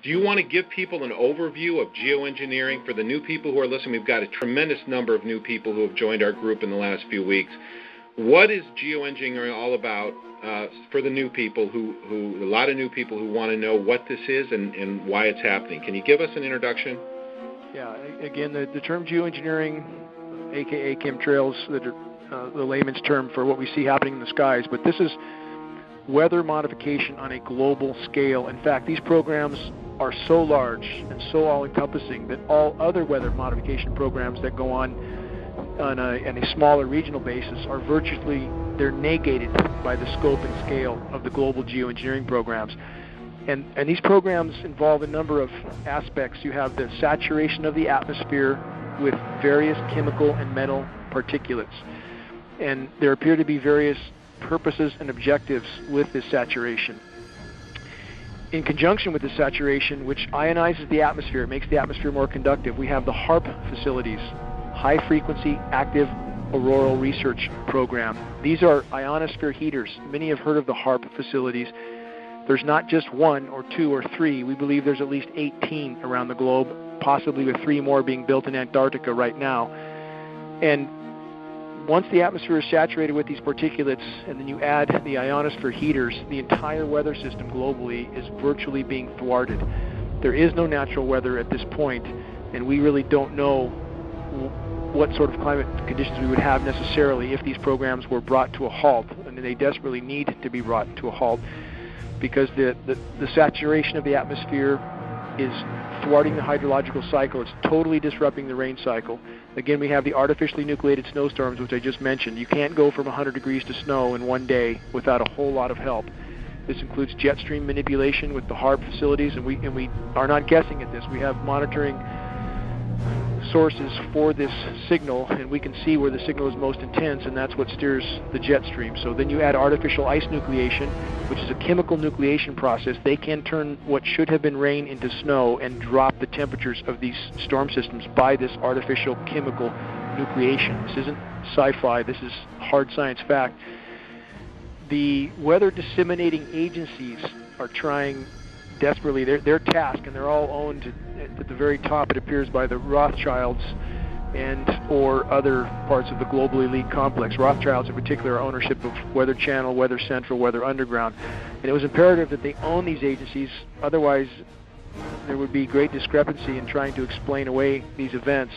Do you want to give people an overview of geoengineering? For the new people who are listening, we've got a tremendous number of new people who have joined our group in the last few weeks. What is geoengineering all about for the new people a lot of new people who want to know what this is and why it's happening? Can you give us an introduction? Yeah, again, the term geoengineering, aka chemtrails, that are the layman's term for what we see happening in the skies, but this is weather modification on a global scale. In fact, these programs are so large and so all-encompassing that all other weather modification programs that go on a smaller regional basis are virtually, they're negated by the scope and scale of the global geoengineering programs. And these programs involve a number of aspects. You have the saturation of the atmosphere with various chemical and metal particulates. And there appear to be various purposes and objectives with this saturation. In conjunction with the saturation, which ionizes the atmosphere, it makes the atmosphere more conductive, we have the HARP facilities, High Frequency Active Auroral Research Program. These are ionosphere heaters. Many have heard of the HARP facilities. There's not just one or two or three. We believe there's at least 18 around the globe, possibly with 3 more being built in Antarctica right now. And once the atmosphere is saturated with these particulates, and then you add the ionosphere heaters, the entire weather system globally is virtually being thwarted. There is no natural weather at this point, and we really don't know what sort of climate conditions we would have necessarily if these programs were brought to a halt, and they desperately need to be brought to a halt, because the saturation of the atmosphere is thwarting the hydrological cycle. It's totally disrupting the rain cycle. Again, we have the artificially nucleated snowstorms, which I just mentioned. You can't go from 100 degrees to snow in one day without a whole lot of help. This includes jet stream manipulation with the HARP facilities, and we are not guessing at this. We have monitoring sources for this signal, and we can see where the signal is most intense, and that's what steers the jet stream. So then you add artificial ice nucleation, which is a chemical nucleation process. They can turn what should have been rain into snow and drop the temperatures of these storm systems by this artificial chemical nucleation. This isn't sci-fi, this is hard science fact. The weather disseminating agencies are trying desperately, their task, and they're all owned at the very top, it appears, by the Rothschilds and or other parts of the global elite complex. Rothschilds in particular are ownership of Weather Channel, Weather Central, Weather Underground. And it was imperative that they own these agencies, otherwise there would be great discrepancy in trying to explain away these events.